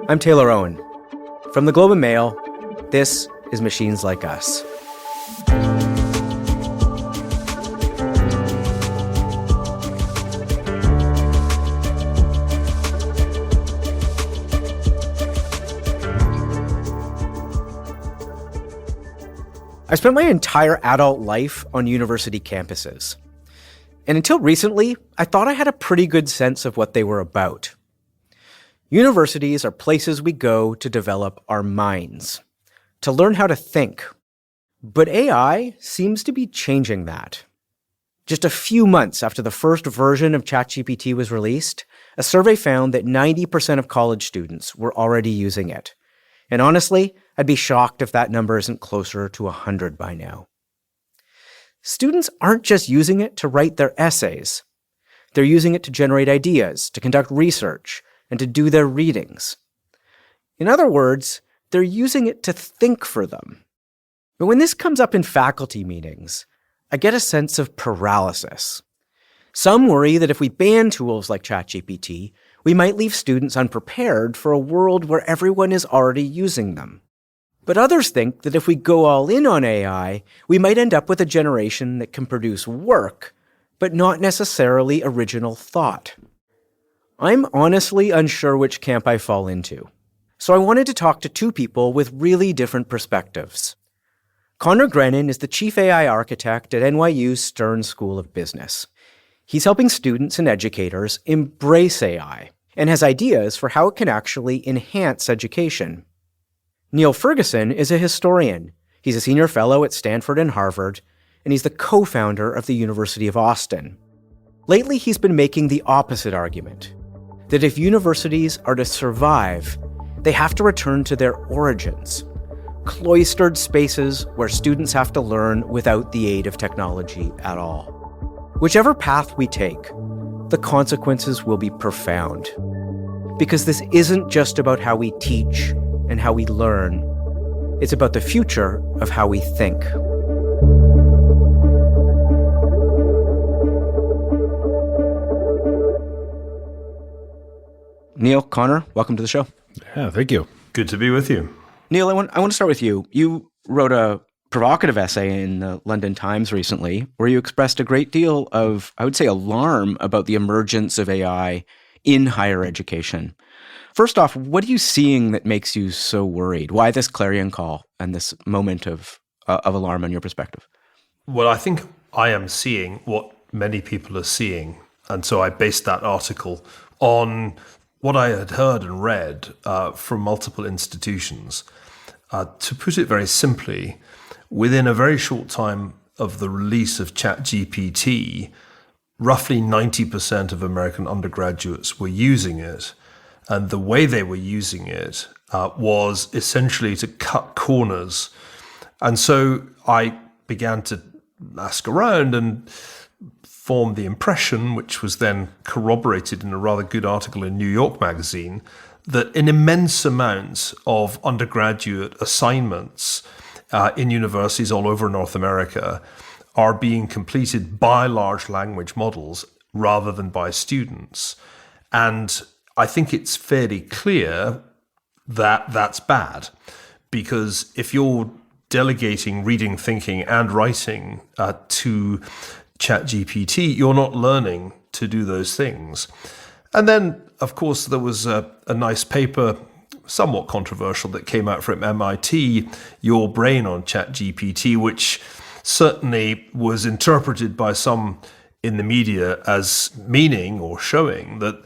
I'm Taylor Owen. From the Globe and Mail, this is Machines Like Us. I spent my entire adult life on university campuses. And until recently, I thought I had a pretty good sense of what they were about. Universities are places we go to develop our minds, to learn how to think. But AI seems to be changing that. Just a few months after the first version of ChatGPT was released, a survey found that 90% of college students were already using it. And honestly, I'd be shocked if that number isn't closer to 100 by now. Students aren't just using it to write their essays. They're using it to generate ideas, to conduct research, and to do their readings. In other words, they're using it to think for them. But when this comes up in faculty meetings, I get a sense of paralysis. Some worry that if we ban tools like ChatGPT, we might leave students unprepared for a world where everyone is already using them. But others think that if we go all in on AI, we might end up with a generation that can produce work, but not necessarily original thought. I'm honestly unsure which camp I fall into. So I wanted to talk to two people with really different perspectives. Connor Grennan is the chief AI architect at NYU's Stern School of Business. He's helping students and educators embrace AI and has ideas for how it can actually enhance education. Neil Ferguson is a historian. He's a senior fellow at Stanford and Harvard, and he's the co-founder of the University of Austin. Lately, he's been making the opposite argument, that if universities are to survive, they have to return to their origins, cloistered spaces where students have to learn without the aid of technology at all. Whichever path we take, the consequences will be profound. Because this isn't just about how we teach and how we learn. It's about the future of how we think. Neil, Connor, welcome to the show. Yeah, thank you. Good to be with you. Neil, I want to start with you. You wrote a provocative essay in the London Times recently where you expressed a great deal of, I would say, alarm about the emergence of AI in higher education. First off, what are you seeing that makes you so worried? Why this clarion call and this moment of alarm on your perspective? Well, I think I am seeing what many people are seeing. And so I based that article on what I had heard and read from multiple institutions. To put it very simply, within a very short time of the release of ChatGPT, roughly 90% of American undergraduates were using it. And the way they were using it was essentially to cut corners. And so I began to ask around and form the impression, which was then corroborated in a rather good article in New York Magazine, that an immense amount of undergraduate assignments in universities all over North America are being completed by large language models rather than by students. And I think it's fairly clear that that's bad, because if you're delegating reading, thinking, and writing to ChatGPT, you're not learning to do those things. And then, of course, there was a nice paper, somewhat controversial, that came out from MIT, Your Brain on ChatGPT, which certainly was interpreted by some in the media as meaning or showing that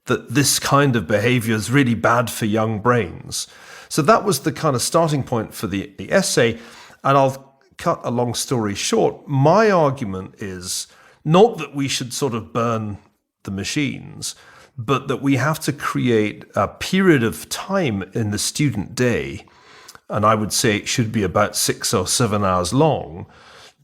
this kind of behavior is really bad for young brains. So that was the kind of starting point for the essay. And I'll cut a long story short. My argument is not that we should sort of burn the machines, but that we have to create a period of time in the student day, and I would say it should be about 6 or 7 hours long,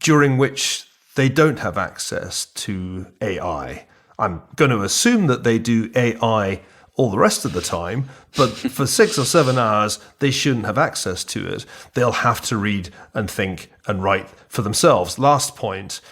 during which they don't have access to AI. I'm going to assume that they do AI all the rest of the time, but for 6 or 7 hours, they shouldn't have access to it. They'll have to read and think and write for themselves. Last point,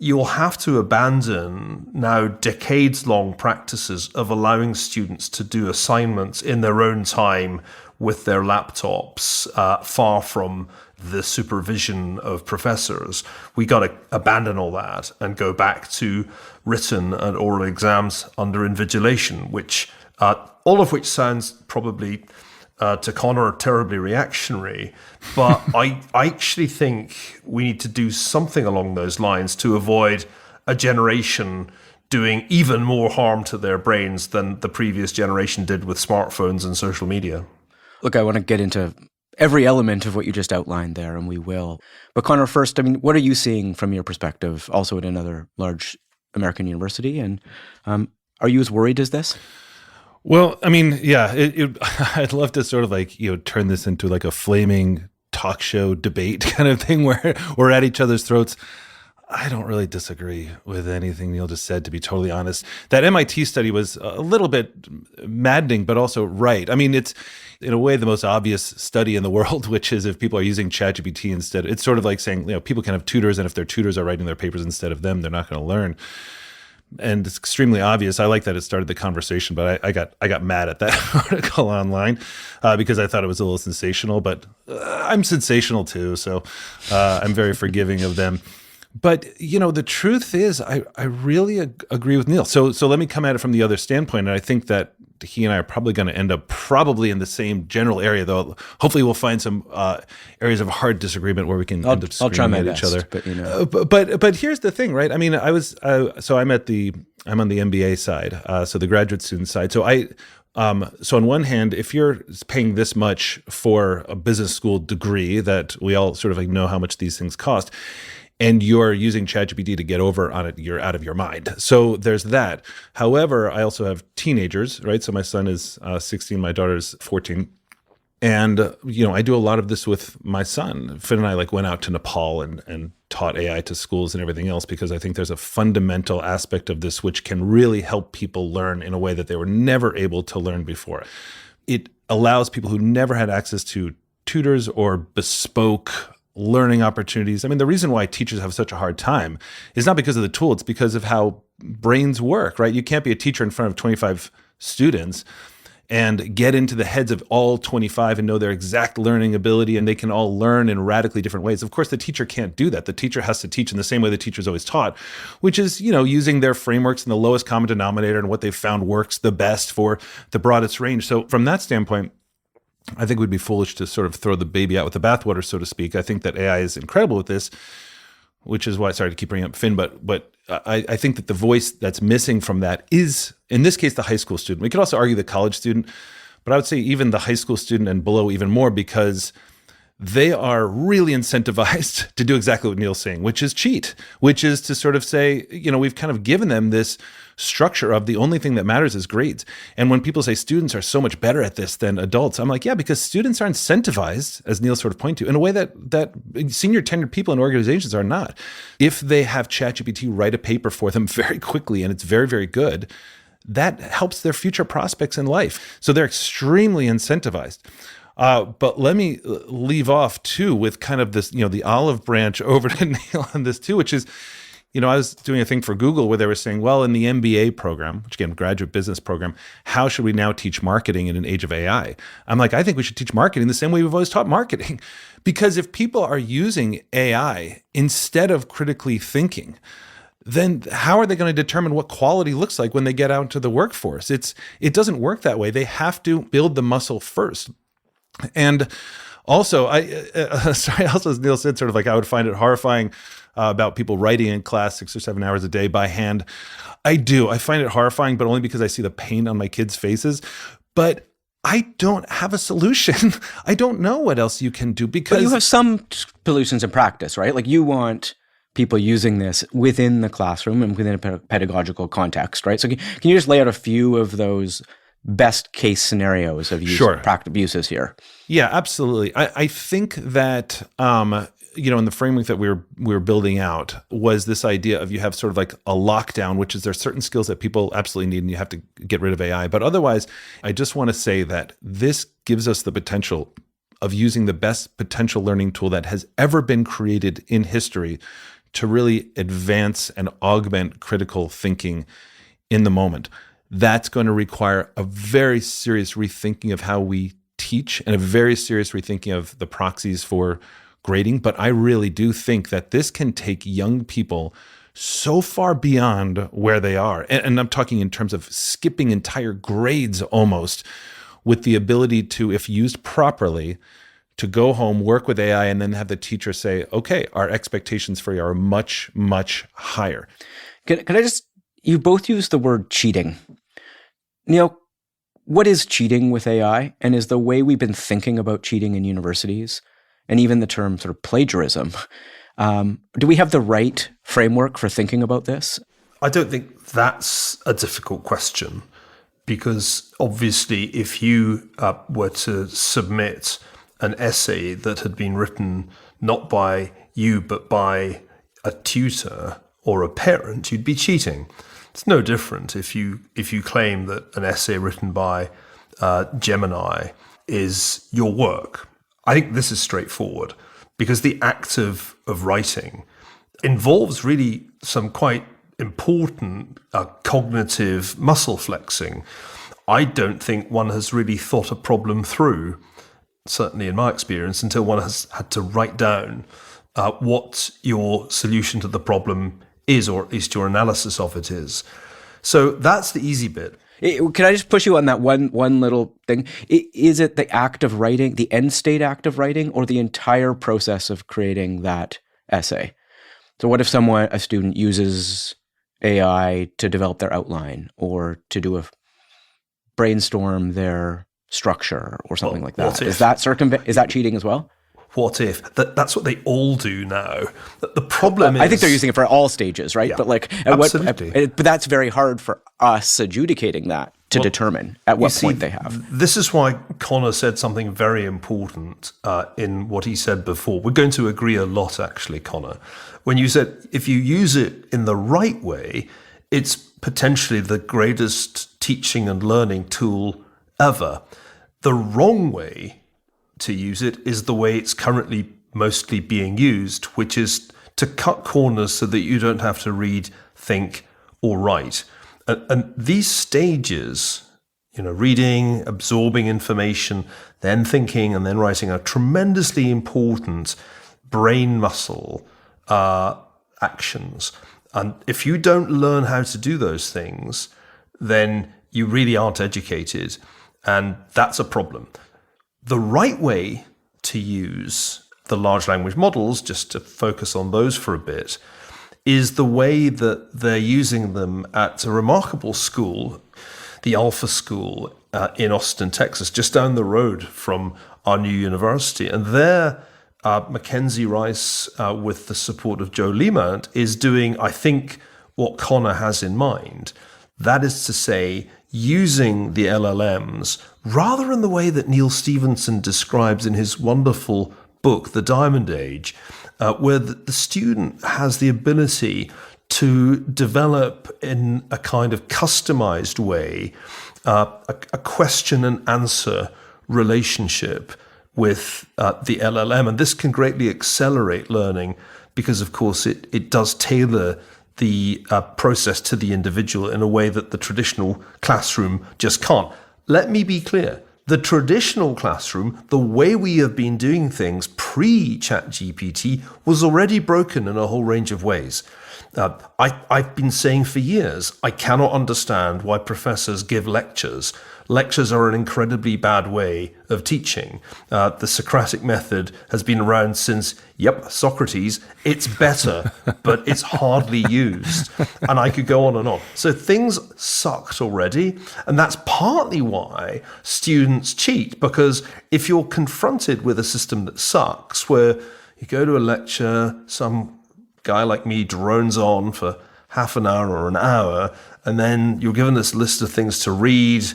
you'll have to abandon now decades-long practices of allowing students to do assignments in their own time with their laptops, far from the supervision of professors. We got to abandon all that and go back to written and oral exams under invigilation, which all of which sounds probably to Connor terribly reactionary, but I actually think we need to do something along those lines to avoid a generation doing even more harm to their brains than the previous generation did with smartphones and social media. Look, I want to get into every element of what you just outlined there, and we will. But Connor, first, I mean, what are you seeing from your perspective, also at another large American university? And are you as worried as this? Well, I mean, yeah, I'd love to sort of like, turn this into like a flaming talk show debate kind of thing where we're at each other's throats. I don't really disagree with anything Neil just said, to be totally honest. That MIT study was a little bit maddening, but also right. I mean, it's in a way the most obvious study in the world, which is if people are using ChatGPT instead. It's sort of like saying, people can have tutors, and if their tutors are writing their papers instead of them, they're not going to learn. And it's extremely obvious. I like that it started the conversation, but I got mad at that article online because I thought it was a little sensational. But I'm sensational too, so I'm very forgiving of them. But the truth is, I really agree with Neil. So let me come at it from the other standpoint, and I think that he and I are probably going to end up probably in the same general area, though. Hopefully, we'll find some areas of hard disagreement where we can end up screaming at each other. But here's the thing, right? I mean, I'm on the MBA side, so the graduate student side. So so on one hand, if you're paying this much for a business school degree that we all sort of like know how much these things cost, and you're using ChatGPT to get over on it, you're out of your mind. So there's that. However, I also have teenagers, right? So my son is 16, my daughter's 14. And, I do a lot of this with my son. Finn and I went out to Nepal and taught AI to schools and everything else, because I think there's a fundamental aspect of this which can really help people learn in a way that they were never able to learn before. It allows people who never had access to tutors or bespoke learning opportunities. I mean, the reason why teachers have such a hard time is not because of the tool, it's because of how brains work, right? You can't be a teacher in front of 25 students and get into the heads of all 25 and know their exact learning ability, and they can all learn in radically different ways. Of course, the teacher can't do that. The teacher has to teach in the same way the teacher's always taught, which is, using their frameworks and the lowest common denominator and what they've found works the best for the broadest range. So from that standpoint, I think we'd be foolish to sort of throw the baby out with the bathwater, so to speak. I think that AI is incredible with this, which is why, sorry to keep bringing up Finn, but I think that the voice that's missing from that is, in this case, the high school student. We could also argue the college student, but I would say even the high school student and below even more, because they are really incentivized to do exactly what Neil's saying, which is cheat, which is to sort of say, we've kind of given them this structure of the only thing that matters is grades. And when people say students are so much better at this than adults, I'm like, yeah, because students are incentivized, as Neil sort of pointed to, in a way that senior tenured people in organizations are not. If they have ChatGPT write a paper for them very quickly and it's very, very good, that helps their future prospects in life. So they're extremely incentivized. But let me leave off too with kind of this, the olive branch over to Neil on this too, which is, I was doing a thing for Google where they were saying, well, in the MBA program, which again, graduate business program, how should we now teach marketing in an age of AI? I'm like, I think we should teach marketing the same way we've always taught marketing. Because if people are using AI instead of critically thinking, then how are they going to determine what quality looks like when they get out into the workforce? It doesn't work that way. They have to build the muscle first. And also, also as Neil said, sort of like I would find it horrifying about people writing in class 6 or 7 hours a day by hand. I do. I find it horrifying, but only because I see the pain on my kids' faces. But I don't have a solution. I don't know what else you can do because... But you have some solutions in practice, right? Like you want people using this within the classroom and within a pedagogical context, right? So can you just lay out a few of those best case scenarios of practical uses here? Yeah, absolutely. I think that in the framework that we were building out was this idea of you have sort of like a lockdown, which is there are certain skills that people absolutely need and you have to get rid of AI. But otherwise, I just want to say that this gives us the potential of using the best potential learning tool that has ever been created in history to really advance and augment critical thinking in the moment. That's going to require a very serious rethinking of how we teach and a very serious rethinking of the proxies for grading. But I really do think that this can take young people so far beyond where they are. And I'm talking in terms of skipping entire grades almost, with the ability to, if used properly, to go home, work with AI, and then have the teacher say, okay, our expectations for you are much, much higher. Can I just, you both use the word cheating. Neil, what is cheating with AI? And is the way we've been thinking about cheating in universities, and even the term sort of plagiarism, do we have the right framework for thinking about this? I don't think that's a difficult question, because obviously if you were to submit an essay that had been written not by you but by a tutor or a parent, you'd be cheating. It's no different if you claim that an essay written by Gemini is your work. I think this is straightforward, because the act of writing involves really some quite important cognitive muscle flexing. I don't think one has really thought a problem through, certainly in my experience, until one has had to write down what your solution to the problem is, or at least your analysis of it is. So that's the easy bit. Can I just push you on that one little thing? Is it the act of writing, the end state act of writing, or the entire process of creating that essay? So what if a student uses AI to develop their outline, or to do a brainstorm their structure or something like that? Is that cheating as well? What if? That's what they all do now. The problem is, I think they're using it for all stages, right? Yeah, but absolutely. But that's very hard for us adjudicating that to determine at what point they have. This is why Connor said something very important in what he said before. We're going to agree a lot, actually, Connor. When you said if you use it in the right way, it's potentially the greatest teaching and learning tool ever. The wrong way to use it is the way it's currently mostly being used, which is to cut corners so that you don't have to read, think, or write. And these stages, reading, absorbing information, then thinking, and then writing, are tremendously important brain muscle actions. And if you don't learn how to do those things, then you really aren't educated. And that's a problem. The right way to use the large language models, just to focus on those for a bit, is the way that they're using them at a remarkable school, the Alpha School in Austin, Texas, just down the road from our new university. And there, Mackenzie Rice, with the support of Joe Lemant, is doing, I think, what Connor has in mind. That is to say, using the LLMs rather in the way that Neil Stevenson describes in his wonderful book, The Diamond Age, where the student has the ability to develop in a kind of customized way a question and answer relationship with the LLM. And this can greatly accelerate learning because, of course, it does tailor the process to the individual in a way that the traditional classroom just can't. Let me be clear. The traditional classroom, the way we have been doing things pre-ChatGPT, was already broken in a whole range of ways. I've been saying for years, I cannot understand why professors give lectures. Lectures are an incredibly bad way of teaching. The Socratic method has been around since, Socrates. It's better, but it's hardly used. And I could go on and on. So things sucked already. And that's partly why students cheat, because if you're confronted with a system that sucks, where you go to a lecture, some guy like me drones on for half an hour or an hour, and then you're given this list of things to read,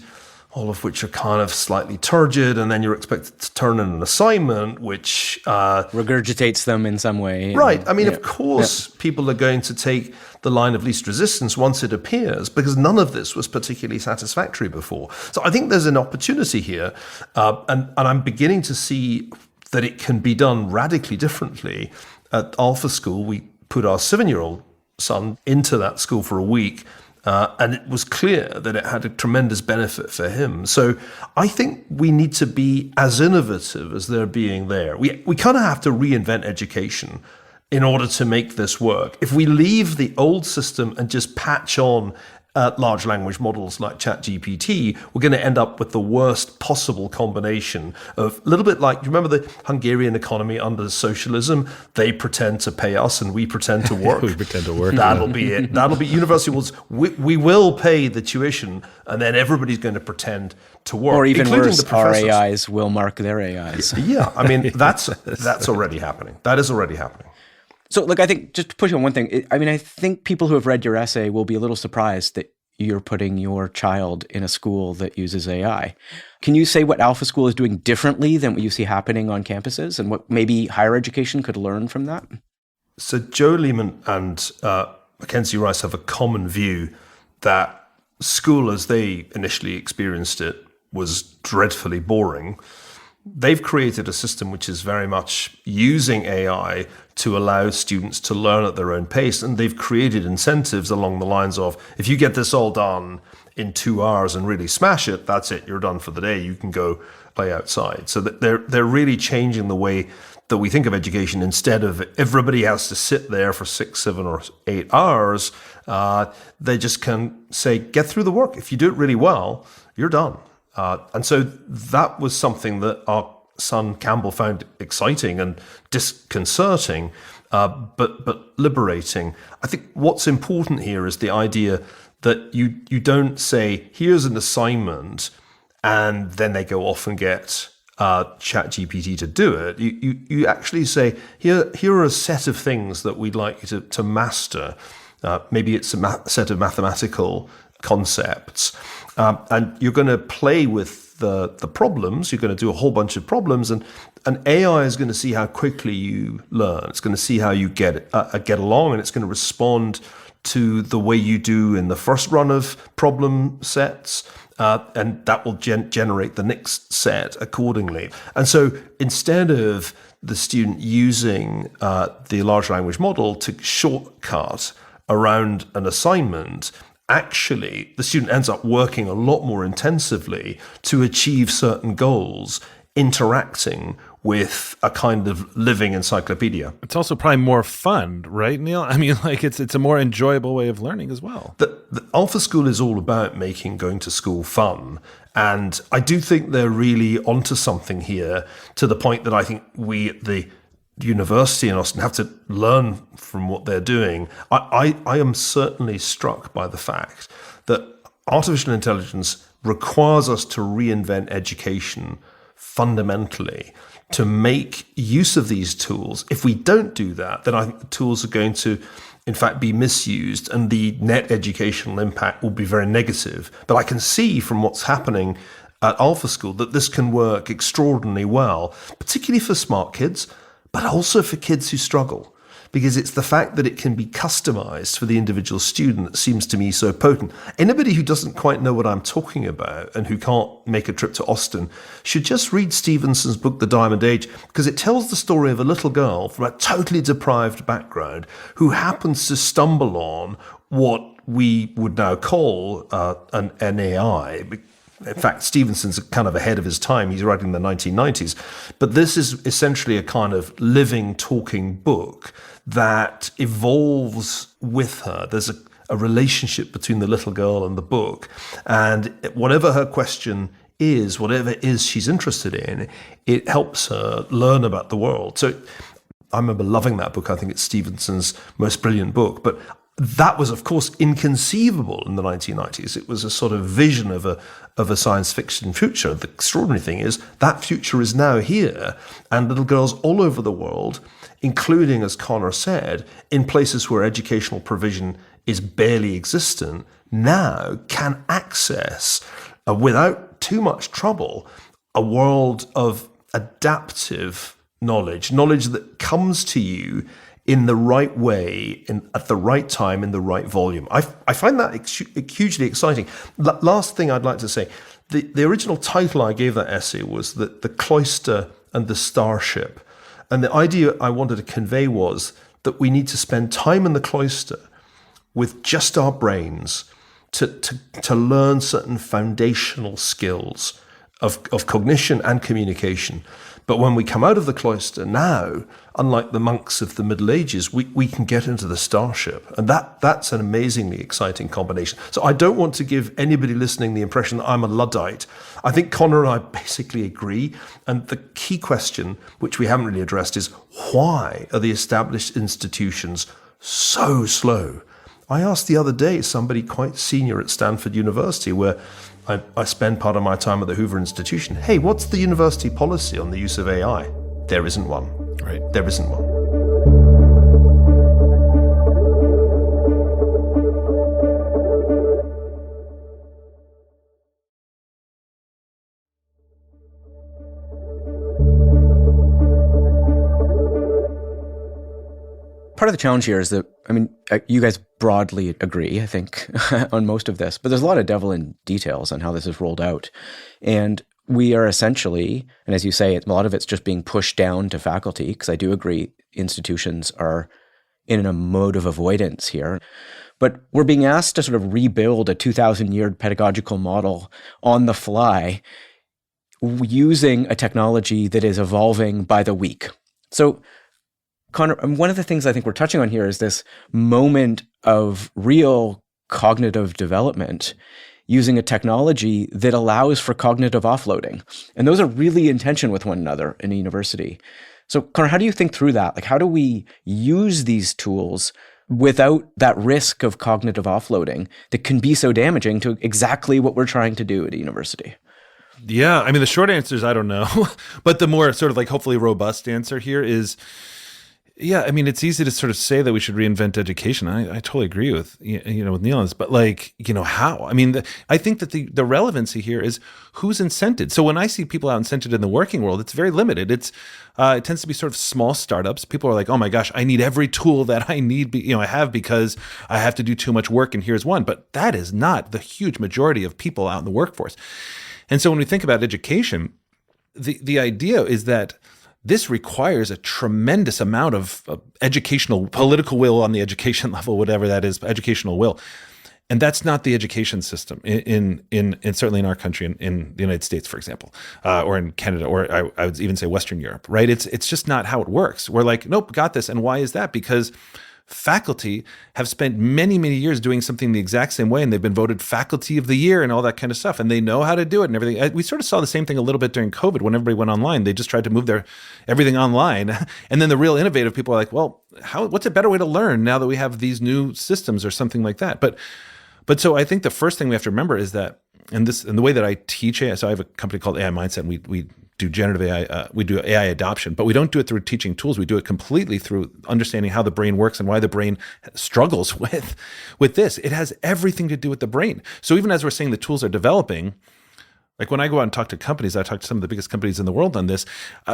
all of which are kind of slightly turgid, and then you're expected to turn in an assignment, which regurgitates them in some way. Right. I mean, of course, people are going to take the line of least resistance once it appears, because none of this was particularly satisfactory before. So I think there's an opportunity here, and I'm beginning to see that it can be done radically differently. At Alpha School, we put our 7-year-old son into that school for a week, and it was clear that it had a tremendous benefit for him. So I think we need to be as innovative as they're being there. We kind of have to reinvent education in order to make this work. If we leave the old system and just patch on large language models like ChatGPT, we're going to end up with the worst possible combination of a little bit like, you remember the Hungarian economy under socialism? They pretend to pay us and we pretend to work. We pretend to work. That'll be it. That'll be university was, we will pay the tuition and then everybody's going to pretend to work. Or even including worse, the our professors. AIs will mark their AIs. Yeah, I mean, that's already happening. That is already happening. So, look, I think just to push on one thing, I think people who have read your essay will be a little surprised that you're putting your child in a school that uses AI. Can you say what Alpha School is doing differently than what you see happening on campuses and what maybe higher education could learn from that? So Joe Lehman and Mackenzie Rice have a common view that school as they initially experienced it was dreadfully boring. They've created a system which is very much using AI to allow students to learn at their own pace. And they've created incentives along the lines of, if you get this all done in 2 hours and really smash it, that's it, you're done for the day. You can go play outside. So that they're really changing the way that we think of education. Instead of everybody has to sit there for 6, 7, or 8 hours, they just can say, get through the work. If you do it really well, you're done. And so that was something that our son Campbell found exciting and disconcerting, but liberating. I think what's important here is the idea that you don't say, here's an assignment, and then they go off and get ChatGPT to do it. You actually say, here are a set of things that we'd like you to master. Maybe it's a set of mathematical concepts. And you're going to play with the problems. You're going to do a whole bunch of problems, and AI is going to see how quickly you learn. It's going to see how you get along, and it's going to respond to the way you do in the first run of problem sets, and that will generate the next set accordingly. And so instead of the student using the large language model to shortcut around an assignment, actually, the student ends up working a lot more intensively to achieve certain goals, interacting with a kind of living encyclopedia. It's also probably more fun, right, Neil? I mean, like it's a more enjoyable way of learning as well. The Alpha School is all about making going to school fun. And I do think they're really onto something here, to the point that I think we at the university in Austin have to learn from what they're doing. I am certainly struck by the fact that artificial intelligence requires us to reinvent education fundamentally, to make use of these tools. If we don't do that, then I think the tools are going to, in fact, be misused, and the net educational impact will be very negative. But I can see from what's happening at Alpha School that this can work extraordinarily well, particularly for smart kids, but also for kids who struggle, because it's the fact that it can be customized for the individual student that seems to me so potent. Anybody who doesn't quite know what I'm talking about and who can't make a trip to Austin should just read Stevenson's book, The Diamond Age, because it tells the story of a little girl from a totally deprived background who happens to stumble on what we would now call an AI. In fact, Stevenson's kind of ahead of his time. He's writing in the 1990s. But this is essentially a kind of living, talking book that evolves with her. There's a relationship between the little girl and the book. And whatever her question is, whatever it is she's interested in, it helps her learn about the world. So I remember loving that book. I think it's Stevenson's most brilliant book. But that was, of course, inconceivable in the 1990s. It was a sort of vision of a science fiction future. The extraordinary thing is that future is now here, and little girls all over the world, including, as Connor said, in places where educational provision is barely existent, now can access, without too much trouble, a world of adaptive knowledge that comes to you in the right way, at the right time, in the right volume. I find that hugely exciting. Last thing I'd like to say, the original title I gave that essay was the cloister and the starship. And the idea I wanted to convey was that we need to spend time in the cloister with just our brains to learn certain foundational skills of cognition and communication. But when we come out of the cloister now, unlike the monks of the Middle Ages, we can get into the starship. And that's an amazingly exciting combination. So I don't want to give anybody listening the impression that I'm a Luddite. I think Connor and I basically agree. And the key question, which we haven't really addressed, is why are the established institutions so slow? I asked the other day somebody quite senior at Stanford University, where I spend part of my time at the Hoover Institution. Hey, what's the university policy on the use of AI? There isn't one. Right. There isn't one. Part of the challenge here is that, you guys broadly agree, I think, on most of this, but there's a lot of devil in details on how this is rolled out. And we are essentially, and as you say, a lot of it's just being pushed down to faculty, because I do agree institutions are in a mode of avoidance here. But we're being asked to sort of rebuild a 2,000-year pedagogical model on the fly using a technology that is evolving by the week. So Connor, one of the things I think we're touching on here is this moment of real cognitive development using a technology that allows for cognitive offloading. And those are really in tension with one another in a university. So Connor, how do you think through that? Like, how do we use these tools without that risk of cognitive offloading that can be so damaging to exactly what we're trying to do at a university? Yeah, the short answer is I don't know. But the more sort of like hopefully robust answer here is, yeah, it's easy to sort of say that we should reinvent education. I totally agree with with Neil on this, but how? I think that the relevancy here is who's incented. So when I see people out incented in the working world, it's very limited. It tends to be sort of small startups. People are like, oh my gosh, I need every tool that I need, I have because I have to do too much work, and here's one. But that is not the huge majority of people out in the workforce. And so when we think about education, the idea is that this requires a tremendous amount of educational, political will on the education level, whatever that is, educational will. And that's not the education system in certainly in our country, in the United States, for example, or in Canada, or I would even say Western Europe, right? It's just not how it works. We're like, nope, got this. And why is that? Because faculty have spent many, many years doing something the exact same way, and they've been voted faculty of the year and all that kind of stuff, and they know how to do it and everything. We sort of saw the same thing a little bit during COVID when everybody went online. They just tried to move everything online. And then the real innovative people are like, well, what's a better way to learn now that we have these new systems or something like that? But so I think the first thing we have to remember is that, and the way that I teach AI, so I have a company called AI Mindset, and we do generative AI, we do AI adoption, but we don't do it through teaching tools. We do it completely through understanding how the brain works and why the brain struggles with this. It has everything to do with the brain. So even as we're saying the tools are developing, like when I go out and talk to companies, I talk to some of the biggest companies in the world on this,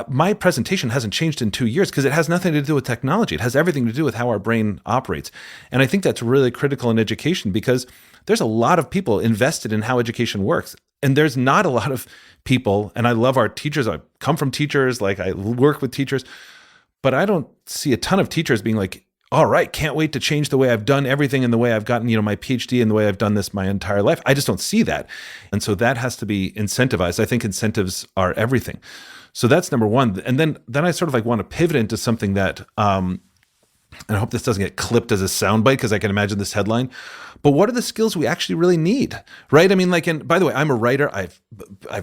my presentation hasn't changed in 2 years because it has nothing to do with technology. It has everything to do with how our brain operates. And I think that's really critical in education because there's a lot of people invested in how education works. And there's not a lot of people, and I love our teachers. I come from teachers, like I work with teachers, but I don't see a ton of teachers being like, all right, can't wait to change the way I've done everything and the way I've gotten, my PhD and the way I've done this my entire life. I just don't see that. And so that has to be incentivized. I think incentives are everything. So that's number one. And then I sort of like want to pivot into something that, and I hope this doesn't get clipped as a soundbite because I can imagine this headline, but what are the skills we actually really need, right? And by the way, I'm a writer. I've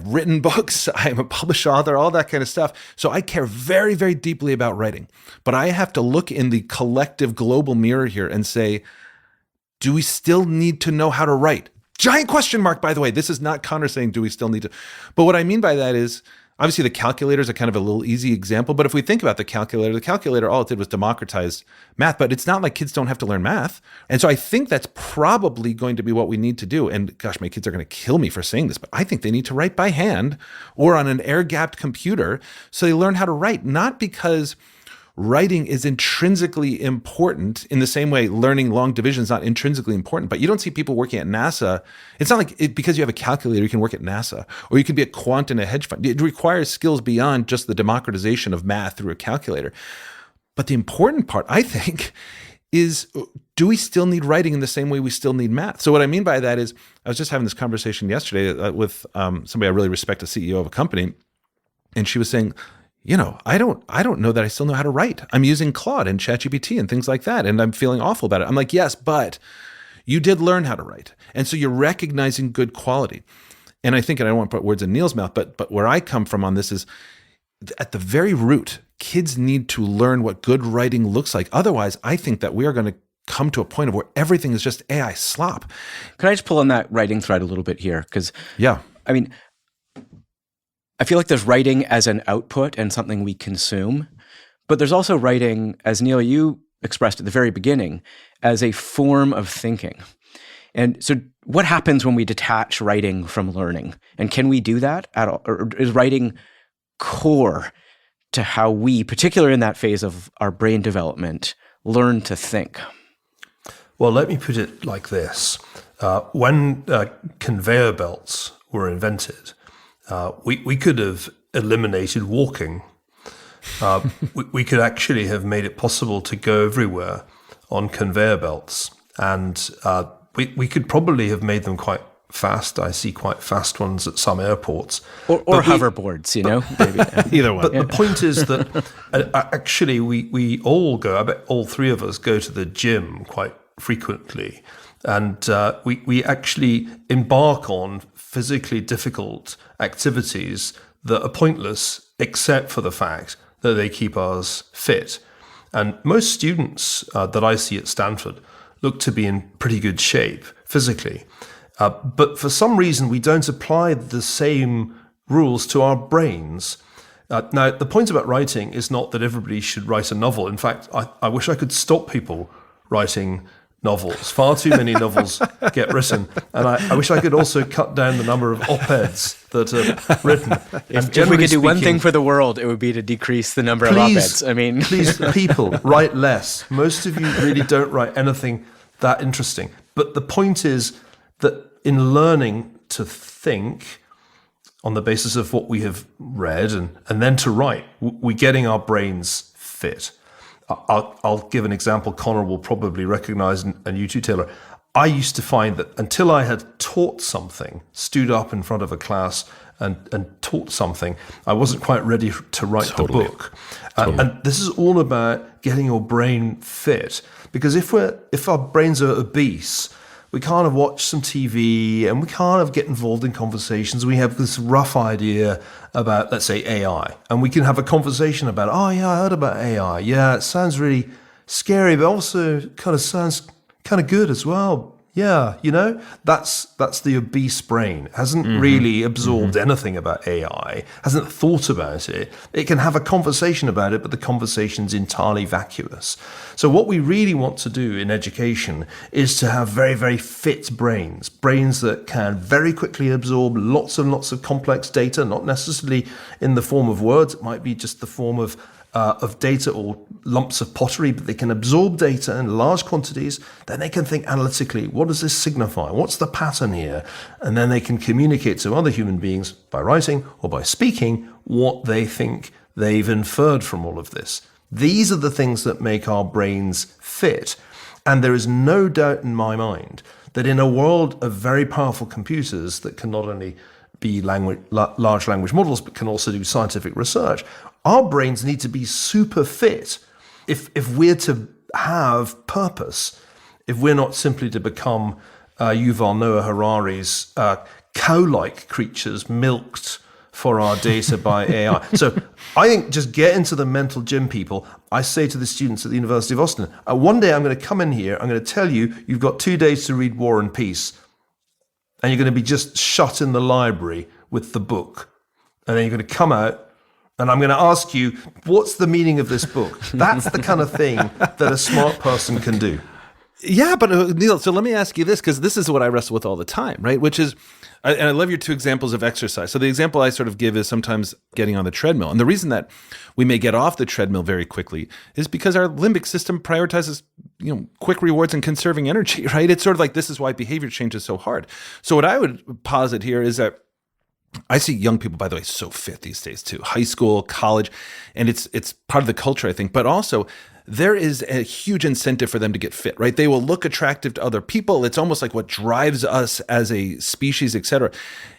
written books. I'm a published author, all that kind of stuff. So I care very, very deeply about writing. But I have to look in the collective global mirror here and say, do we still need to know how to write? Giant question mark, by the way. This is not Connor saying, do we still need to? But what I mean by that is, obviously, the calculator is a kind of a little easy example, but if we think about the calculator, all it did was democratize math, but it's not like kids don't have to learn math. And so I think that's probably going to be what we need to do. And gosh, my kids are going to kill me for saying this, but I think they need to write by hand or on an air-gapped computer so they learn how to write, not because writing is intrinsically important in the same way learning long division is not intrinsically important, but you don't see people working at NASA. It's not like because you have a calculator, you can work at NASA, or you can be a quant in a hedge fund. It requires skills beyond just the democratization of math through a calculator. But the important part, I think, is, do we still need writing in the same way we still need math? So what I mean by that is, I was just having this conversation yesterday with somebody I really respect, a CEO of a company, and she was saying, I don't know that I still know how to write. I'm using Claude and ChatGPT and things like that, and I'm feeling awful about it. I'm like, yes, but you did learn how to write, and so you're recognizing good quality. And I think, and I don't want to put words in Neil's mouth, but where I come from on this is, at the very root, kids need to learn what good writing looks like. Otherwise, I think that we are going to come to a point of where everything is just AI slop. Can I just pull on that writing thread a little bit here? Because, yeah, I mean, I feel like there's writing as an output and something we consume, but there's also writing, as Neil, you expressed at the very beginning, as a form of thinking. And so what happens when we detach writing from learning? And can we do that at all? Or is writing core to how we, particularly in that phase of our brain development, learn to think? Well, let me put it like this. When conveyor belts were invented, we could have eliminated walking. We could actually have made it possible to go everywhere on conveyor belts. And we could probably have made them quite fast. I see quite fast ones at some airports. Or hoverboards, maybe. Either one. But the point is that actually we all go, I bet all three of us go to the gym quite frequently. And we actually embark on physically difficult activities that are pointless, except for the fact that they keep us fit. And most students that I see at Stanford look to be in pretty good shape physically. But for some reason, we don't apply the same rules to our brains. Now, the point about writing is not that everybody should write a novel. In fact, I wish I could stop people writing novels. Far too many novels get written. And I wish I could also cut down the number of op-eds that are written. If we could do one thing for the world, it would be to decrease the number of op-eds. Please, people, write less. Most of you really don't write anything that interesting. But the point is that in learning to think on the basis of what we have read and then to write, we're getting our brains fit. I'll give an example Connor will probably recognize, and you too, Taylor. I used to find that until I had taught something, stood up in front of a class and taught something, I wasn't quite ready to write the book. And this is all about getting your brain fit. Because if our brains are obese, we kind of watch some TV and we kind of get involved in conversations. We have this rough idea about, let's say, AI. And we can have a conversation about, oh, yeah, I heard about AI. Yeah, it sounds really scary, but also kind of sounds kind of good as well. Yeah, that's the obese brain. It hasn't really absorbed anything about AI, hasn't thought about it. It can have a conversation about it, but the conversation's entirely vacuous. So what we really want to do in education is to have very, very fit brains that can very quickly absorb lots and lots of complex data, not necessarily in the form of words. It might be just the form of data or lumps of pottery, but they can absorb data in large quantities. Then they can think analytically, what does this signify? What's the pattern here? And then they can communicate to other human beings by writing or by speaking what they think they've inferred from all of this. These are the things that make our brains fit. And there is no doubt in my mind that in a world of very powerful computers that can not only be large language models, but can also do scientific research, our brains need to be super fit if we're to have purpose, if we're not simply to become Yuval Noah Harari's cow-like creatures milked for our data by AI. So I think just get into the mental gym, people. I say to the students at the University of Austin, one day I'm going to come in here, I'm going to tell you, you've got 2 days to read War and Peace, and you're going to be just shut in the library with the book. And then you're going to come out, and I'm going to ask you, what's the meaning of this book? That's the kind of thing that a smart person can do. Yeah, but Neil, so let me ask you this, because this is what I wrestle with all the time, right? Which is, and I love your two examples of exercise. So the example I sort of give is sometimes getting on the treadmill. And the reason that we may get off the treadmill very quickly is because our limbic system prioritizes, quick rewards and conserving energy, right? It's sort of like, this is why behavior change is so hard. So what I would posit here is that I see young people, by the way, so fit these days too. High school, college, and it's part of the culture, I think. But also, there is a huge incentive for them to get fit, right? They will look attractive to other people. It's almost like what drives us as a species, et cetera.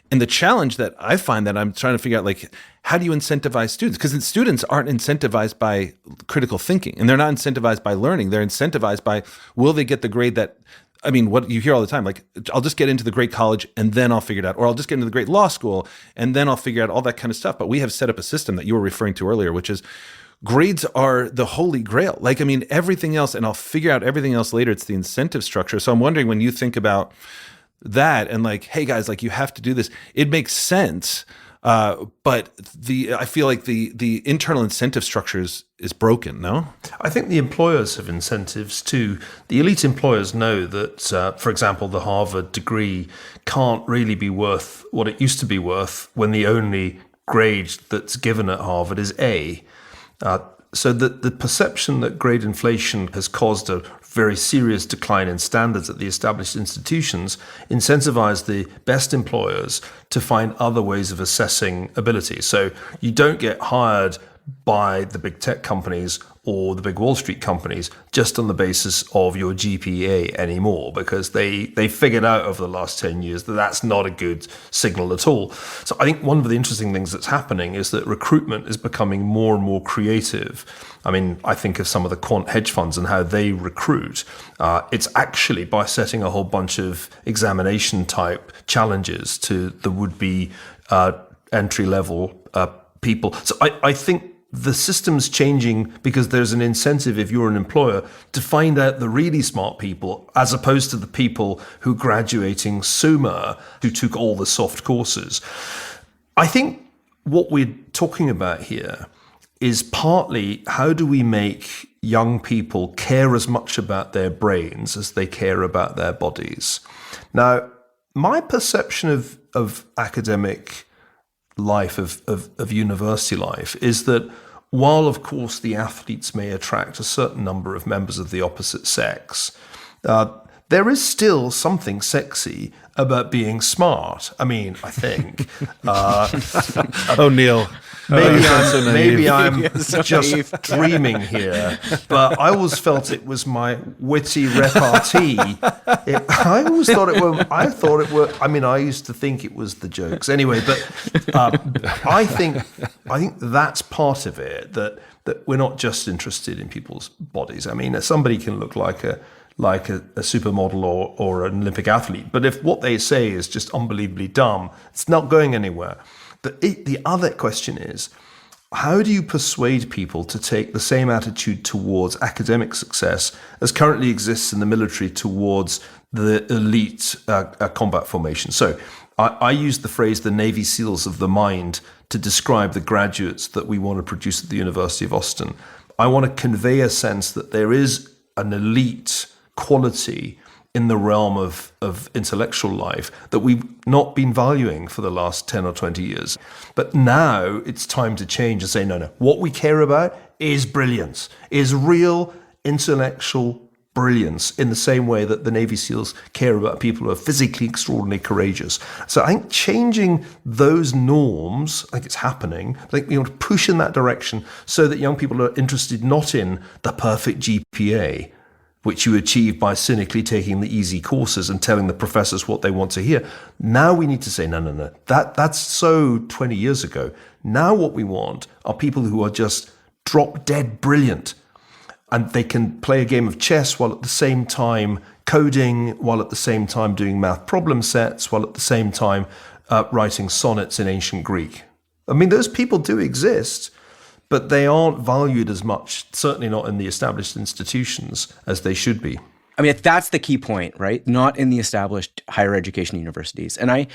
And the challenge that I find that I'm trying to figure out, like, how do you incentivize students? Because students aren't incentivized by critical thinking, and they're not incentivized by learning. They're incentivized by, will they get the grade that, I mean, what you hear all the time, like, I'll just get into the great college and then I'll figure it out. Or I'll just get into the great law school and then I'll figure out all that kind of stuff. But we have set up a system that you were referring to earlier, which is grades are the holy grail. Like, I mean, everything else, and I'll figure out everything else later. It's the incentive structure. So I'm wondering, when you think about that and like, hey guys, like, you have to do this, it makes sense. But I feel like the internal incentive structure is broken, no? I think the employers have incentives too. The elite employers know that, for example, the Harvard degree can't really be worth what it used to be worth when the only grade that's given at Harvard is A. So the perception that grade inflation has caused a very serious decline in standards at the established institutions incentivize the best employers to find other ways of assessing ability. So you don't get hired by the big tech companies or the big Wall Street companies just on the basis of your GPA anymore, because they figured out over the last 10 years that that's not a good signal at all. So I think one of the interesting things that's happening is that recruitment is becoming more and more creative. I mean, I think of some of the quant hedge funds and how they recruit. It's actually by setting a whole bunch of examination type challenges to the would-be entry-level people. So I think the system's changing because there's an incentive, if you're an employer, to find out the really smart people, as opposed to the people who graduating summa, who took all the soft courses. I think what we're talking about here is partly, how do we make young people care as much about their brains as they care about their bodies? Now, my perception of academic life, of university life, is that while, of course, the athletes may attract a certain number of members of the opposite sex, there is still something sexy about being smart. I mean, I think. Oh, Neil. Maybe I'm just dreaming here, but I always felt it was my witty repartee. I always thought it were. I mean, I used to think it was the jokes anyway. But I think that's part of it. That we're not just interested in people's bodies. I mean, somebody can look like a supermodel or an Olympic athlete, but if what they say is just unbelievably dumb, it's not going anywhere. The other question is, how do you persuade people to take the same attitude towards academic success as currently exists in the military towards the elite combat formation? So I use the phrase the Navy SEALs of the mind to describe the graduates that we want to produce at the University of Austin. I want to convey a sense that there is an elite quality in the realm of intellectual life that we've not been valuing for the last 10 or 20 years. But now it's time to change and say, no, what we care about is brilliance, is real intellectual brilliance, in the same way that the Navy SEALs care about people who are physically extraordinarily courageous. So I think changing those norms, I think it's happening. I think we want to push in that direction so that young people are interested not in the perfect GPA, which you achieve by cynically taking the easy courses and telling the professors what they want to hear. Now we need to say, no. That's so 20 years ago. Now what we want are people who are just drop dead brilliant. And they can play a game of chess while at the same time coding, while at the same time doing math problem sets, while at the same time writing sonnets in ancient Greek. I mean, those people do exist, but they aren't valued as much, certainly not in the established institutions, as they should be. I mean, that's the key point, right? Not in the established higher education universities. And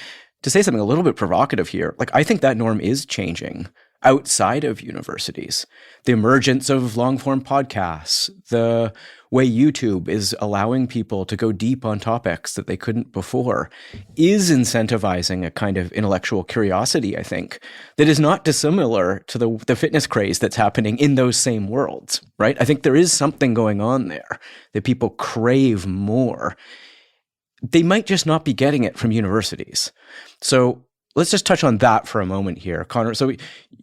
to say something a little bit provocative here, like, I think that norm is changing outside of universities. The emergence of long-form podcasts, the way YouTube is allowing people to go deep on topics that they couldn't before, is incentivizing a kind of intellectual curiosity, I think, that is not dissimilar to the fitness craze that's happening in those same worlds, right? I think there is something going on there that people crave more. They might just not be getting it from universities. So let's just touch on that for a moment here, Connor. So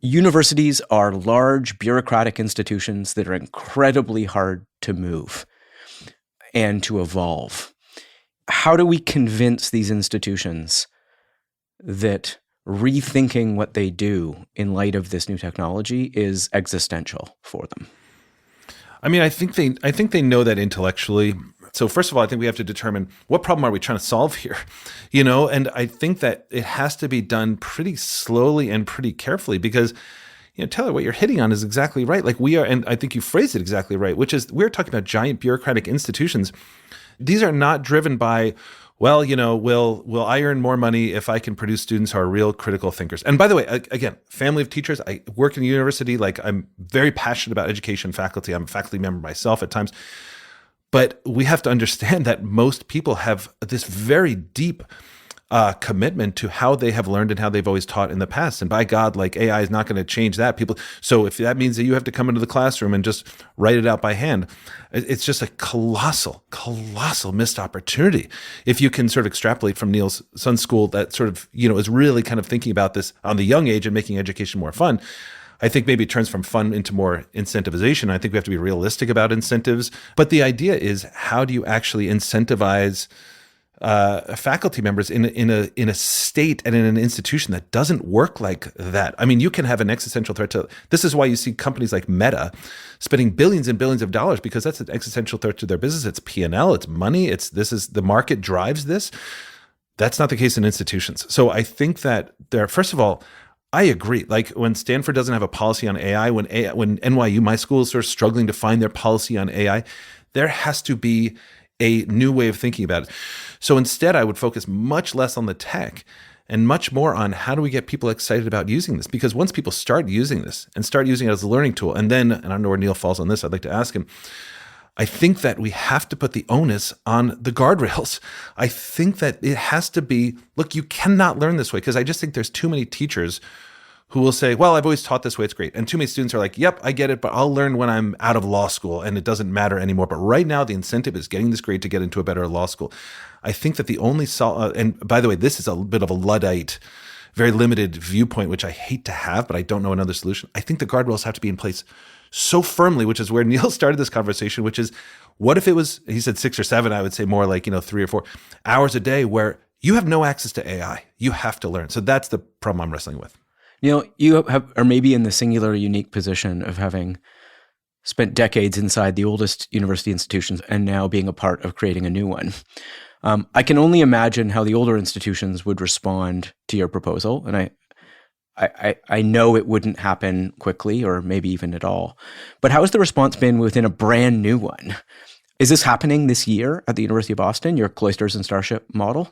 universities are large bureaucratic institutions that are incredibly hard to move and to evolve. How do we convince these institutions that rethinking what they do in light of this new technology is existential for them? I mean, I think they know that intellectually. So first of all, I think we have to determine what problem are we trying to solve here, and I think that it has to be done pretty slowly and pretty carefully because, Taylor, what you're hitting on is exactly right. Like we are, and I think you phrased it exactly right, which is we're talking about giant bureaucratic institutions. These are not driven by, well, will I earn more money if I can produce students who are real critical thinkers? And by the way, again, family of teachers, I work in a university, like I'm very passionate about education faculty. I'm a faculty member myself at times. But we have to understand that most people have this very deep commitment to how they have learned and how they've always taught in the past. And by God, like AI is not going to change that. So if that means that you have to come into the classroom and just write it out by hand, it's just a colossal missed opportunity. If you can sort of extrapolate from Neil's son's school that sort of, is really kind of thinking about this on the young age and making education more fun. I think maybe it turns from fun into more incentivization. I think we have to be realistic about incentives. But the idea is, how do you actually incentivize faculty members in a state and in an institution that doesn't work like that? I mean, you can have an existential threat to. This is why you see companies like Meta spending billions and billions of dollars, because that's an existential threat to their business. It's P&L, it's money, the market drives this. That's not the case in institutions. So I think that first of all, I agree. Like when Stanford doesn't have a policy on AI, when NYU, my school, is sort of struggling to find their policy on AI, there has to be a new way of thinking about it. So instead, I would focus much less on the tech and much more on how do we get people excited about using this? Because once people start using this and start using it as a learning tool, and then, and I don't know where Neil falls on this, I'd like to ask him, I think that we have to put the onus on the guardrails. I think that it has to be, look, you cannot learn this way, because I just think there's too many teachers who will say, well, I've always taught this way, it's great. And too many students are like, yep, I get it, but I'll learn when I'm out of law school and it doesn't matter anymore. But right now, the incentive is getting this grade to get into a better law school. I think that the only, and by the way, this is a bit of a Luddite, very limited viewpoint, which I hate to have, but I don't know another solution. I think the guardrails have to be in place so firmly, which is where Neil started this conversation, which is, what if it was, he said 6 or 7, I would say more like, 3 or 4 hours a day where you have no access to AI. You have to learn. So that's the problem I'm wrestling with. You are maybe in the singular unique position of having spent decades inside the oldest university institutions and now being a part of creating a new one. I can only imagine how the older institutions would respond to your proposal. And I know it wouldn't happen quickly or maybe even at all. But how has the response been within a brand new one? Is this happening this year at the University of Boston, your cloisters and starship model?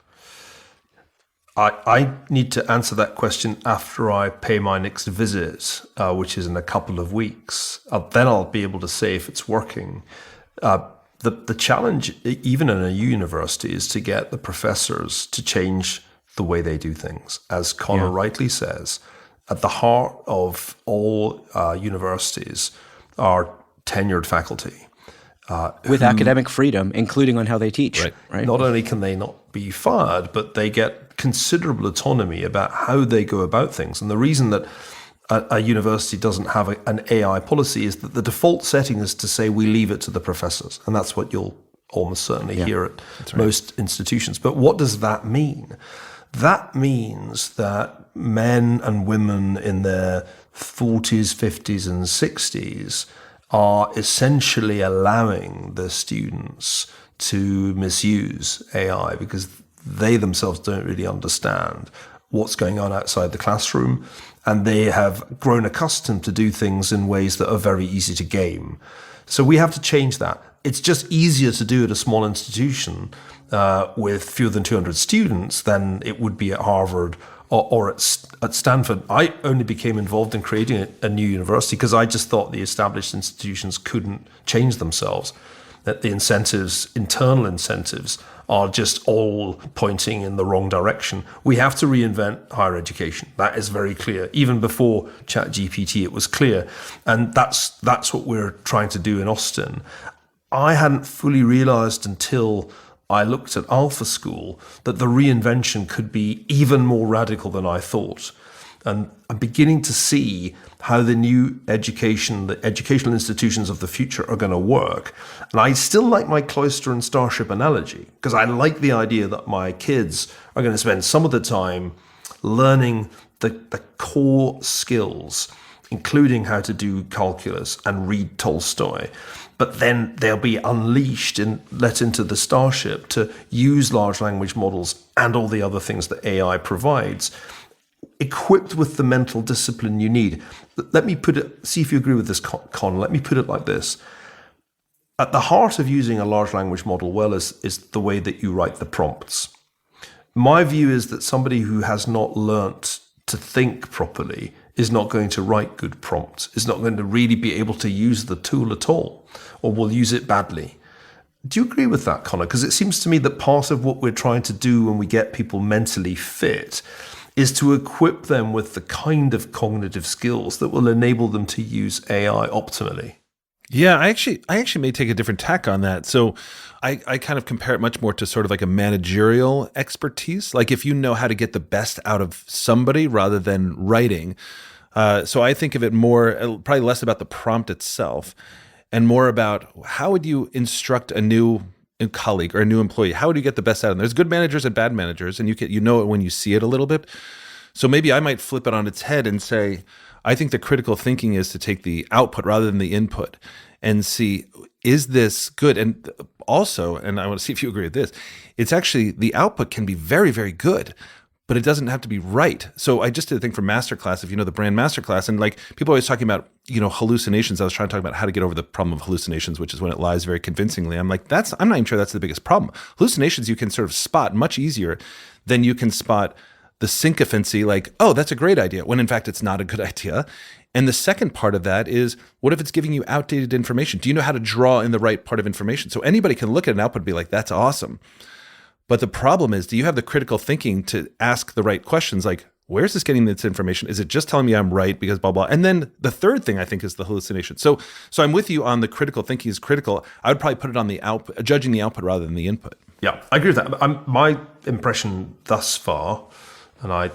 I need to answer that question after I pay my next visit, which is in a couple of weeks. Then I'll be able to say if it's working. The challenge, even in a university, is to get the professors to change the way they do things. As Connor rightly says, at the heart of all universities are tenured faculty. With academic freedom, including on how they teach. Right. Not only can they not be fired, but they get considerable autonomy about how they go about things. And the reason that a university doesn't have an AI policy is that the default setting is to say we leave it to the professors. And that's what you'll almost certainly hear at most institutions. But what does that mean? That means that men and women in their 40s, 50s, and 60s are essentially allowing the students to misuse AI because they themselves don't really understand what's going on outside the classroom, and they have grown accustomed to do things in ways that are very easy to game. So we have to change that. It's just easier to do at a small institution with fewer than 200 students than it would be at Harvard or at Stanford. I only became involved in creating a new university because I just thought the established institutions couldn't change themselves, that the incentives, internal incentives, are just all pointing in the wrong direction. We have to reinvent higher education. That is very clear. Even before ChatGPT, it was clear. And that's what we're trying to do in Austin. I hadn't fully realized until I looked at Alpha School, that the reinvention could be even more radical than I thought. And I'm beginning to see how the new the educational institutions of the future are going to work. And I still like my cloister and starship analogy, because I like the idea that my kids are going to spend some of the time learning the core skills, including how to do calculus and read Tolstoy. But then they'll be unleashed and let into the starship to use large language models and all the other things that AI provides, equipped with the mental discipline you need. Let me put it, see if you agree with this, Con. Let me put it like this. At the heart of using a large language model well is the way that you write the prompts. My view is that somebody who has not learnt to think properly is not going to write good prompts, is not going to really be able to use the tool at all, or will use it badly. Do you agree with that, Connor? Because it seems to me that part of what we're trying to do when we get people mentally fit is to equip them with the kind of cognitive skills that will enable them to use AI optimally. Yeah, I actually may take a different tack on that. So I kind of compare it much more to sort of like a managerial expertise. Like if you know how to get the best out of somebody rather than writing. So I think of it more, probably less about the prompt itself and more about how would you instruct a new colleague or a new employee? How would you get the best out of them? There's good managers and bad managers, and you know it when you see it a little bit. So maybe I might flip it on its head and say, I think the critical thinking is to take the output rather than the input and see, is this good? And also, and I want to see if you agree with this, it's actually, the output can be very, very good, but it doesn't have to be right. So I just did a thing for Masterclass, if you know the brand Masterclass, and like people are always talking about, hallucinations. I was trying to talk about how to get over the problem of hallucinations, which is when it lies very convincingly. I'm like, I'm not even sure that's the biggest problem. Hallucinations you can sort of spot much easier than you can spot the sycophancy, like, oh, that's a great idea, when in fact it's not a good idea. And the second part of that is, what if it's giving you outdated information? Do you know how to draw in the right part of information? So anybody can look at an output and be like, that's awesome. But the problem is, do you have the critical thinking to ask the right questions? Like, where's this getting this information? Is it just telling me I'm right because blah, blah? And then the third thing I think is the hallucination. So I'm with you on the critical thinking is critical. I would probably put it on the output, judging the output rather than the input. Yeah, I agree with that. My impression thus far, and I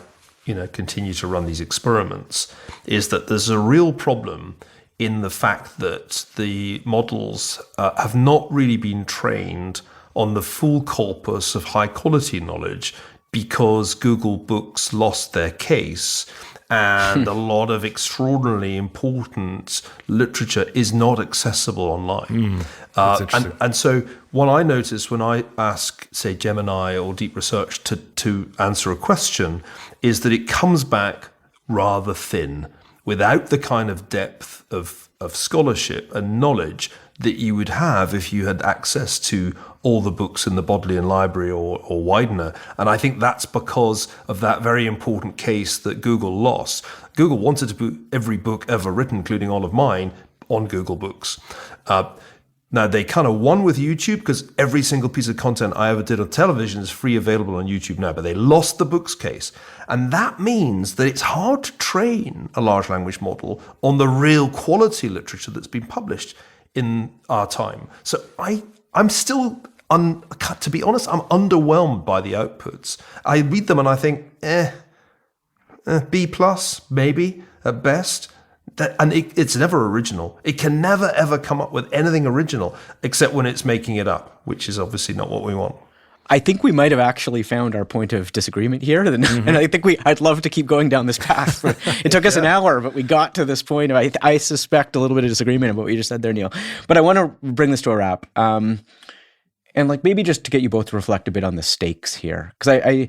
continue to run these experiments, is that there's a real problem in the fact that the models have not really been trained on the full corpus of high quality knowledge because Google Books lost their case and a lot of extraordinarily important literature is not accessible online. And so what I notice when I ask, say, Gemini or Deep Research to answer a question is that it comes back rather thin, without the kind of depth of scholarship and knowledge that you would have if you had access to all the books in the Bodleian Library or Widener. And I think that's because of that very important case that Google lost. Google wanted to put every book ever written, including all of mine, on Google Books. Now, they kind of won with YouTube because every single piece of content I ever did on television is free available on YouTube now, but they lost the books case. And that means that it's hard to train a large language model on the real quality literature that's been published in our time. So I'm still, to be honest, I'm underwhelmed by the outputs. I read them and I think, B plus, maybe, at best. It's never original. It can never, ever come up with anything original, except when it's making it up, which is obviously not what we want. I think we might have actually found our point of disagreement here. And I think I'd love to keep going down this path. It took us an hour, but we got to this point. I suspect a little bit of disagreement about what you just said there, Neil. But I want to bring this to a wrap. And maybe just to get you both to reflect a bit on the stakes here. Because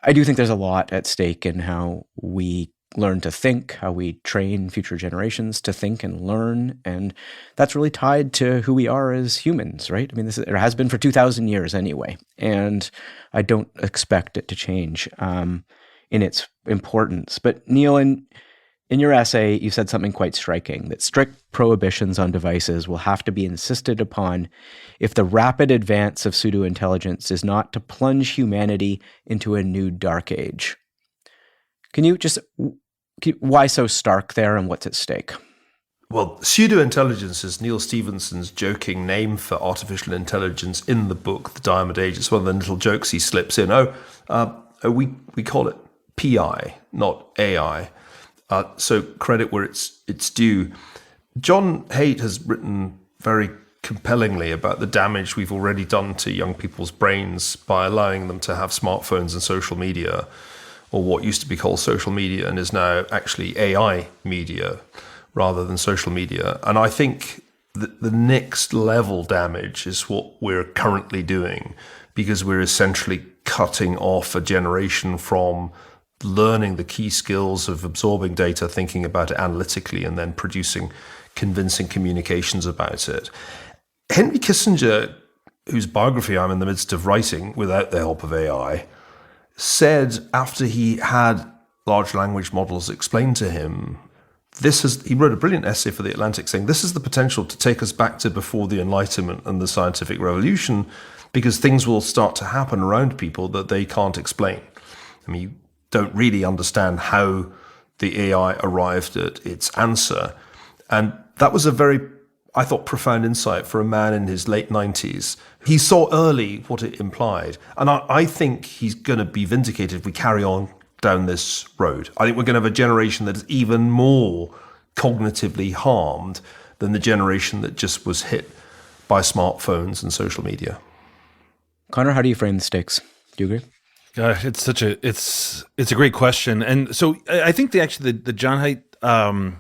I do think there's a lot at stake in how we learn to think, how we train future generations to think and learn. And that's really tied to who we are as humans, right? I mean, it has been for 2,000 years anyway. And I don't expect it to change in its importance. But Neil, in your essay, you said something quite striking, that strict prohibitions on devices will have to be insisted upon if the rapid advance of pseudo-intelligence is not to plunge humanity into a new dark age. Can you why so stark there and what's at stake? Well, pseudo-intelligence is Neil Stephenson's joking name for artificial intelligence in the book, The Diamond Age. It's one of the little jokes he slips in. We call it PI, not AI. So credit where it's due. John Haidt has written very compellingly about the damage we've already done to young people's brains by allowing them to have smartphones and social media, or what used to be called social media and is now actually AI media rather than social media. And I think that the next level damage is what we're currently doing, because we're essentially cutting off a generation from learning the key skills of absorbing data, thinking about it analytically, and then producing convincing communications about it. Henry Kissinger, whose biography I'm in the midst of writing without the help of AI, said after he had large language models explained to him, he wrote a brilliant essay for The Atlantic saying, this is the potential to take us back to before the Enlightenment and the scientific revolution, because things will start to happen around people that they can't explain. I mean, you don't really understand how the AI arrived at its answer. And that was a very, I thought, profound insight for a man in his late 90s. He saw early what it implied. And I think he's going to be vindicated if we carry on down this road. I think we're going to have a generation that is even more cognitively harmed than the generation that just was hit by smartphones and social media. Connor, how do you frame the stakes? Do you agree? It's a great question. And so I think the John Haidt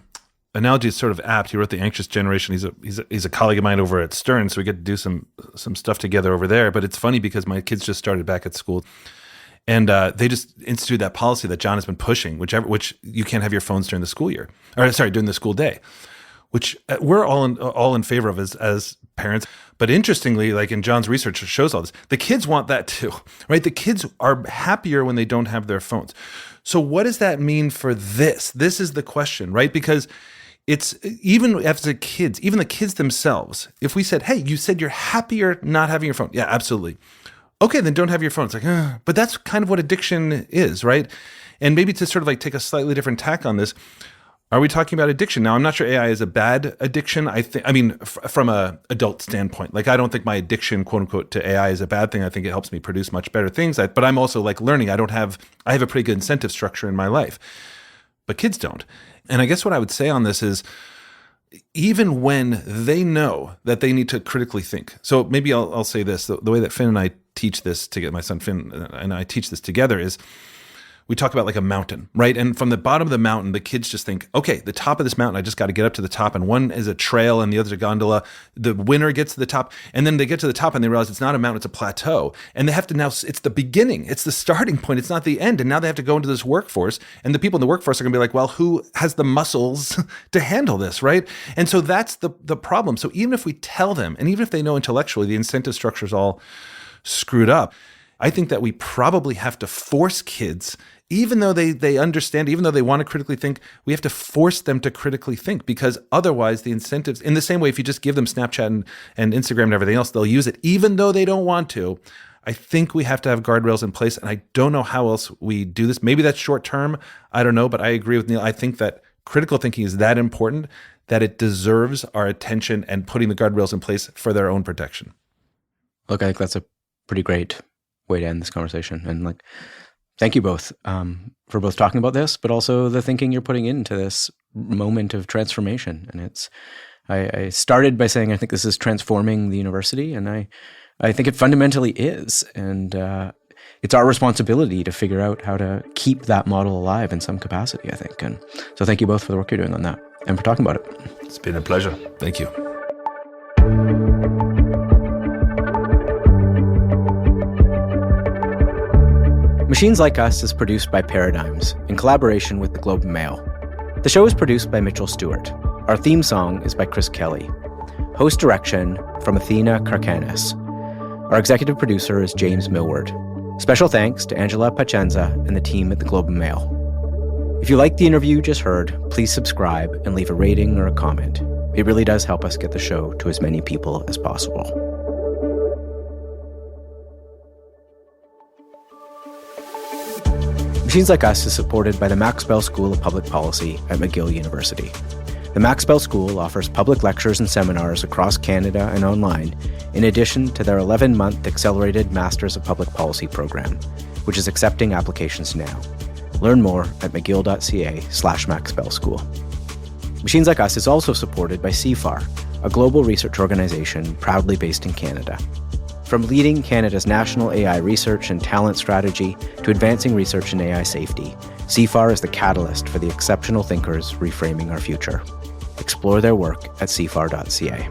analogy is sort of apt. He wrote The Anxious Generation. He's a colleague of mine over at Stern, so we get to do some stuff together over there. But it's funny because my kids just started back at school, and they just instituted that policy that John has been pushing, which you can't have your phones during the school year, during the school day, which we're all in favor of as parents. But interestingly, like in John's research shows all this, the kids want that too, right? The kids are happier when they don't have their phones. So what does that mean for this? This is the question, right? Because it's even as the kids, even the kids themselves, if we said, hey, you said you're happier not having your phone. Yeah, absolutely. Okay, then don't have your phone. It's like, but that's kind of what addiction is, right? And maybe to sort of like take a slightly different tack on this, are we talking about addiction? Now, I'm not sure AI is a bad addiction. From a adult standpoint, like I don't think my addiction, quote unquote, to AI is a bad thing. I think it helps me produce much better things. But I'm also like learning. I have a pretty good incentive structure in my life, but kids don't. And I guess what I would say on this is, even when they know that they need to critically think. So maybe I'll say this, the way that Finn and I teach this together, my son Finn and I teach this together, is we talk about like a mountain, right? And from the bottom of the mountain, the kids just think, okay, the top of this mountain, I just got to get up to the top. And one is a trail and the other's a gondola. The winner gets to the top. And then they get to the top and they realize it's not a mountain, it's a plateau. And they have to now, it's the beginning. It's the starting point. It's not the end. And now they have to go into this workforce. And the people in the workforce are going to be like, well, who has the muscles to handle this, right? And so that's the problem. So even if we tell them, and even if they know intellectually, the incentive structure is all screwed up, I think that we probably have to force kids, even though they understand, even though they want to critically think, we have to force them to critically think, because otherwise the incentives, in the same way, if you just give them Snapchat and Instagram and everything else, they'll use it, even though they don't want to. I think we have to have guardrails in place, and I don't know how else we do this. Maybe that's short term. I don't know, but I agree with Neil. I think that critical thinking is that important that it deserves our attention and putting the guardrails in place for their own protection. Look, I think that's a pretty great way to end this conversation. And thank you both for both talking about this, but also the thinking you're putting into this moment of transformation. And I started by saying, I think this is transforming the university, and I think it fundamentally is. And it's our responsibility to figure out how to keep that model alive in some capacity, I think. And so thank you both for the work you're doing on that and for talking about it. It's been a pleasure. Thank you. Machines Like Us is produced by Paradigms in collaboration with the Globe and Mail. The show is produced by Mitchell Stewart. Our theme song is by Chris Kelly. Host direction from Athena Karkanis. Our executive producer is James Millward. Special thanks to Angela Pacenza and the team at the Globe and Mail. If you liked the interview you just heard, please subscribe and leave a rating or a comment. It really does help us get the show to as many people as possible. Machines Like Us is supported by the Max Bell School of Public Policy at McGill University. The Maxwell School offers public lectures and seminars across Canada and online, in addition to their 11-month Accelerated Masters of Public Policy program, which is accepting applications now. Learn more at mcgill.ca/Maxwell School. Machines Like Us is also supported by CFAR, a global research organization proudly based in Canada. From leading Canada's national AI research and talent strategy to advancing research in AI safety, CFAR is the catalyst for the exceptional thinkers reframing our future. Explore their work at cfar.ca.